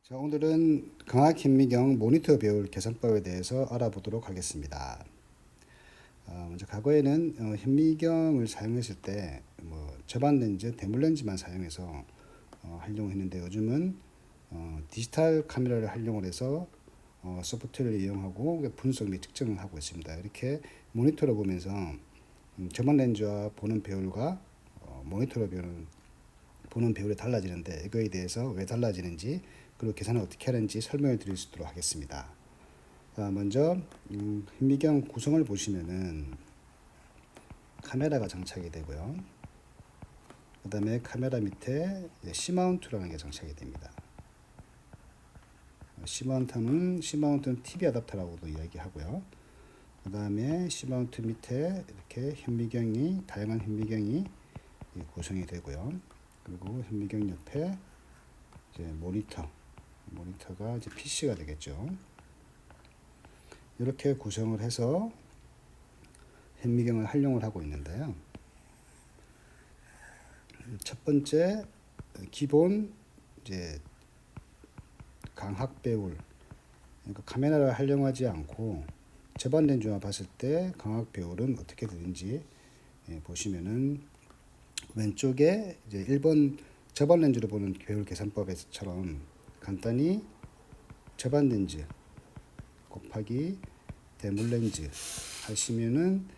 자, 오늘은 강학 현미경 모니터 배울 계산법에 대해서 알아보도록 하겠습니다. 먼저 과거에는 현미경을 사용했을 때 저반 렌즈, 대물 렌즈만 사용해서 활용했는데 요즘은 디지털 카메라를 활용을 해서 소프트웨어를 이용하고 분석 및 측정을 하고 있습니다. 이렇게 모니터로 보면서 저반 렌즈와 보는 배율과 모니터로 보는 배율이 달라지는데 이거에 대해서 왜 달라지는지 그리고 계산을 어떻게 하는지 설명을 드릴 수 있도록 하겠습니다. 먼저 현미경 구성을 보시면은 카메라가 장착이 되고요. 그 다음에 카메라 밑에 C마운트라는 게 장착이 됩니다. C마운트는 TV 어댑터라고도 이야기하고요. 그 다음에 C마운트 밑에 이렇게 다양한 현미경이 구성이 되고요. 그리고 현미경 옆에 이제 모니터가 이제 PC가 되겠죠. 이렇게 구성을 해서 현미경을 활용을 하고 있는데요. 첫 번째 기본 이제 강학 배울, 그러니까 카메라를 활용하지 않고 저반 렌즈만 봤을 때 강학 배울은 어떻게 되는지 보시면은 왼쪽에 이제 1번 저반 렌즈로 보는 배울 계산법에서처럼 간단히 저반 렌즈 곱하기 대물 렌즈 하시면은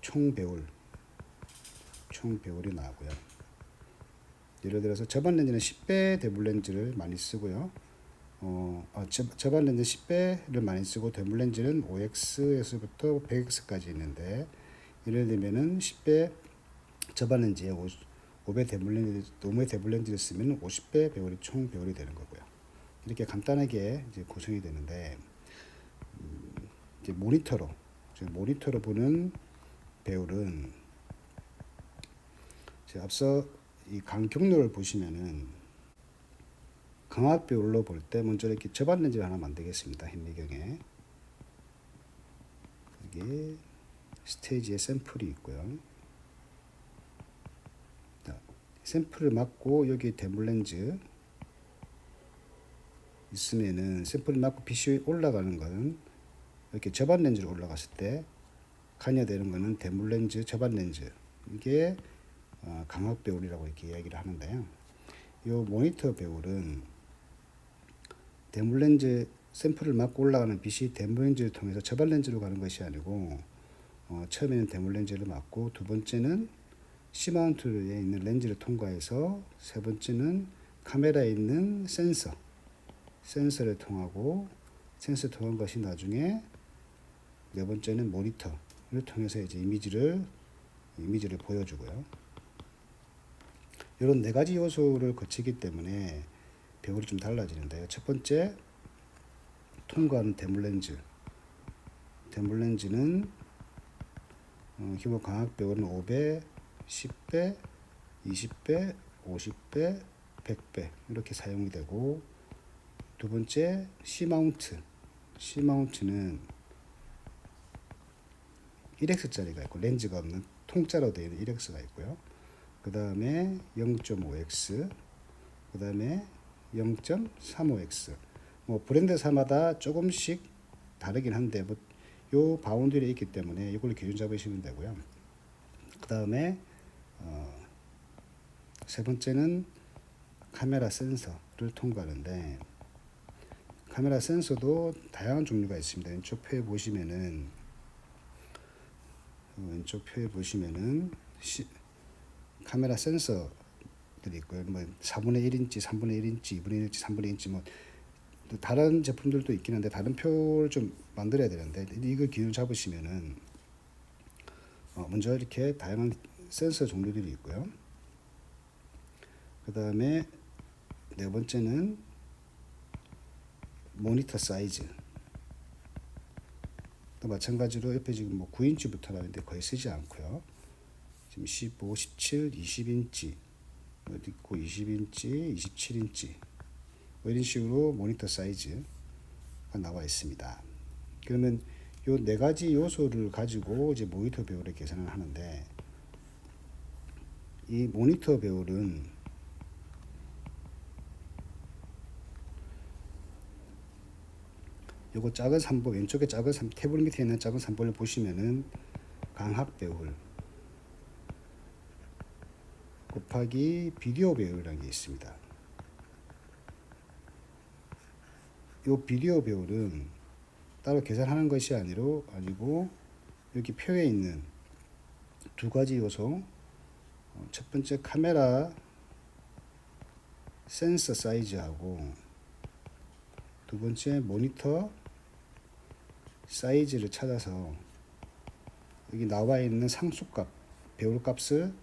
총 배울이 나오고요. 예를 들어서 저반 렌즈는 10배 대물 렌즈를 많이 쓰고요. 저반 렌즈 10배를 많이 쓰고 대물 렌즈는 5x에서부터 100x까지 있는데 예를 들면은 10배 저반 렌즈에 5배 대물 렌즈를 쓰면 50배 배율이 총 배율이 되는 거고요. 이렇게 간단하게 이제 구성이 되는데 이제 모니터로 보는 배율은 앞서 이 강경로를 보시면은 강압 배율로 볼 때 먼저 이렇게 저반 렌즈를 하나 만들겠습니다. 현미경에 여기 스테이지에 샘플이 있고요. 샘플을 맞고 여기 대물 렌즈 있으면은 샘플을 맞고 빛이 올라가는 거는 이렇게 저반 렌즈로 올라갔을 때 관여되는 거는 대물 렌즈, 저반 렌즈 이게 강압 배율이라고 이렇게 이야기를 하는데요. 이 모니터 배율은 대물 렌즈 샘플을 맞고 올라가는 빛이 대물 렌즈를 통해서 저반 렌즈로 가는 것이 아니고 처음에는 대물 렌즈를 맞고 두 번째는 C마운트에 있는 렌즈를 통과해서 세 번째는 카메라에 있는 센서를 통하고 센서 통한 것이 나중에 네 번째는 모니터를 통해서 이제 이미지를 보여주고요. 이런 네 가지 요소를 거치기 때문에 배율이 좀 달라지는데요. 첫 번째 통과하는 대물 렌즈는 기본 광학 배율은 5배, 10배, 20배, 50배, 100배 이렇게 사용이 되고 두 번째 C마운트는 1x짜리가 있고 렌즈가 없는 통짜로 되어 있는 1x가 있고요. 그 다음에 0.5x, 그 다음에 0.35x. 브랜드사마다 조금씩 다르긴 한데 요 바운드리에 있기 때문에 이걸 기준 잡으시면 되고요. 그 다음에 세 번째는 카메라 센서를 통과하는데 카메라 센서도 다양한 종류가 있습니다. 왼쪽 표에 보시면은 카메라 센서들이 있고요. 4분의 1인치, 3분의 1인치, 2분의 1인치, 3분의 1인치 다른 제품들도 있긴 한데 다른 표를 좀 만들어야 되는데 이걸 기준 잡으시면은 먼저 이렇게 다양한 센서 종류들이 있고요. 그 다음에 네 번째는 모니터 사이즈. 또 마찬가지로 옆에 지금 9인치부터 나오는데 거의 쓰지 않고요. 지금 15, 17, 20인치 어디 있고 20인치, 27인치 이런 식으로 모니터 사이즈가 나와 있습니다. 그러면 요 네 가지 요소를 가지고 이제 모니터 배율의 계산을 하는데 이 모니터 배율은 요거 작은 3번 왼쪽에 작은 테이블 밑에 있는 작은 3번을 보시면은 강학 배울 곱하기 비디오 배울이라는 게 있습니다. 요 비디오 배울은 따로 계산하는 것이 아니고 여기 표에 있는 두 가지 요소, 첫 번째 카메라 센서 사이즈하고 두 번째 모니터 사이즈를 찾아서 여기 나와 있는 상수값, 배울 값을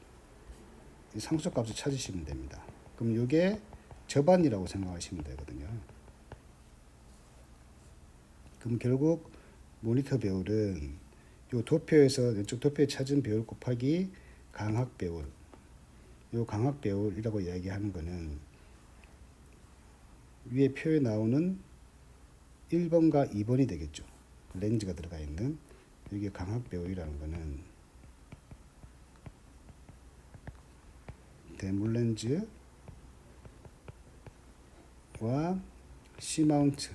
상수값을 찾으시면 됩니다. 그럼 이게 접안이라고 생각하시면 되거든요. 그럼 결국 모니터 배울은 요 도표에서 왼쪽 도표에 찾은 배울 곱하기 강학 배울, 요 강학 배울이라고 이야기하는 거는 위에 표에 나오는 1번과 2번이 되겠죠. 렌즈가 들어가 있는 여기 강학 배울이라는 거는 대물 렌즈와 C마운트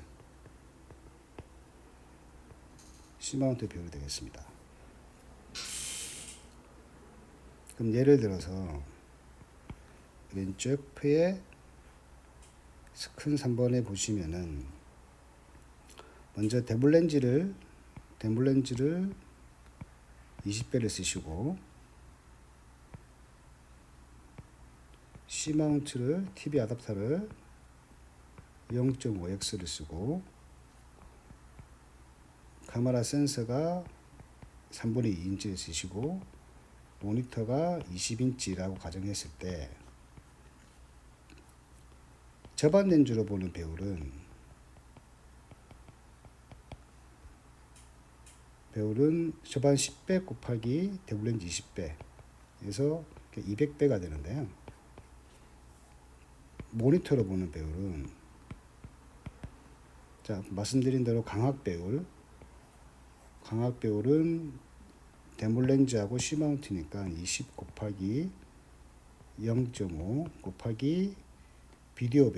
배울이 되겠습니다. 그럼 예를 들어서 왼쪽 표에 큰 3번에 보시면은 먼저 대물 렌즈를 20배를 쓰시고 C마운트를 TV 아답터를 0.5x를 쓰고 카메라 센서가 3분의 2인치를 쓰시고 모니터가 20인치라고 가정했을 때 접안 렌즈로 보는 배울은 접안 10배 곱하기 대물 렌즈 20배에서 200배가 되는데요. 모니터로 보는 배울은 자 말씀드린 대로 강학 배울은 대물 렌즈하고 C마운트니까 20 곱하기 0.5 곱하기 비디오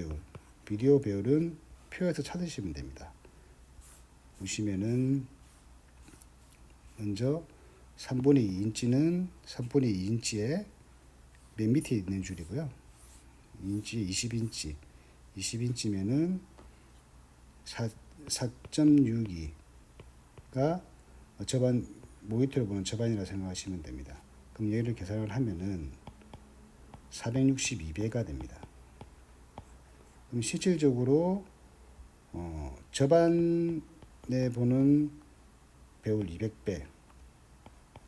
배울은 표에서 찾으시면 됩니다. 보시면은 먼저 3분의 2인치는 3분의 2인치에 맨 밑에 있는 줄이고요. 2인치 20인치면은 4.62가 접안 모니터를 보는 접안이라 생각하시면 됩니다. 그럼 얘를 계산을 하면은 462배가 됩니다. 그럼 실질적으로 접안에 보는 배울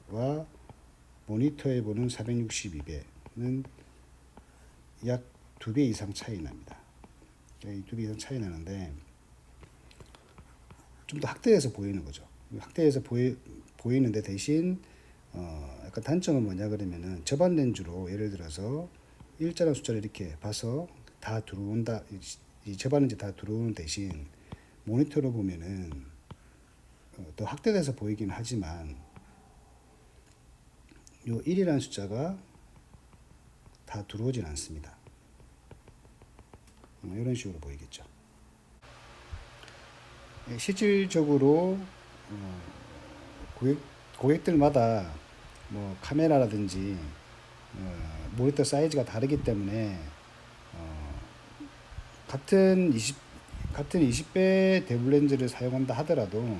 200배와 모니터에 보는 462배는 약 2배 이상 차이 납니다. 2배 이상 차이 나는데 좀 더 확대해서 보이는 거죠. 확대해서 보이는데 대신 약간 단점은 뭐냐 그러면은 접안 렌즈로 예를 들어서 일자랑 숫자를 이렇게 봐서 다 들어온다, 이 접안 렌즈 다 들어오는 대신 모니터로 보면은 더 확대돼서 보이긴 하지만 요 1이라는 숫자가 다 들어오진 않습니다. 이런 식으로 보이겠죠. 실질적으로 고객들마다 뭐 카메라라든지 모니터 사이즈가 다르기 때문에 같은 20배 대물 렌즈를 사용한다 하더라도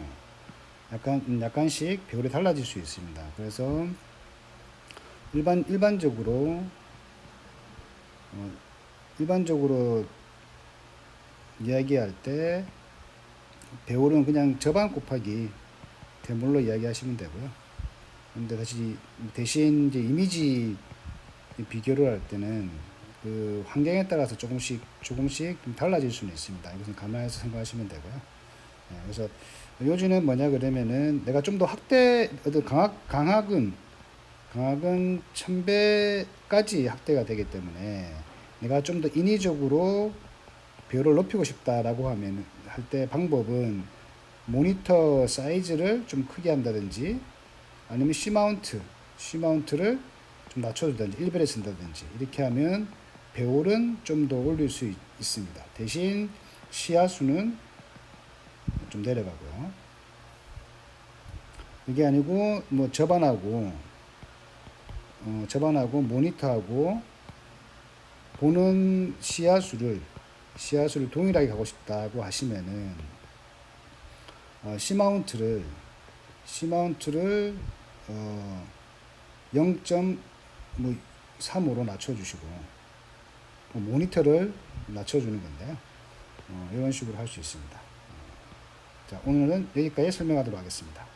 약간씩 배율이 달라질 수 있습니다. 그래서 일반적으로 이야기할 때 배율은 그냥 접안 곱하기 대물로 이야기하시면 되고요. 근데 대신 이제 이미지 비교를 할 때는 그 환경에 따라서 조금씩 좀 달라질 수는 있습니다. 이것은 감안해서 생각하시면 되고요. 그래서 요즘은 뭐냐 그러면은 내가 좀 더 강학은 1000배까지 확대가 되기 때문에 내가 좀 더 인위적으로 배율을 높이고 싶다라고 할 때 방법은 모니터 사이즈를 좀 크게 한다든지 아니면 C마운트를 좀 낮춰준다든지 1배를 쓴다든지 이렇게 하면 배율은 좀 더 올릴 수 있습니다. 대신 시야수는 좀 내려가고요. 이게 아니고 뭐 접안하고 모니터하고 보는 시야수를 동일하게 가고 싶다고 하시면은 C마운트를 0.3으로 낮춰주시고 모니터를 낮춰주는 건데요. 이런 식으로 할 수 있습니다. 자, 오늘은 여기까지 설명하도록 하겠습니다.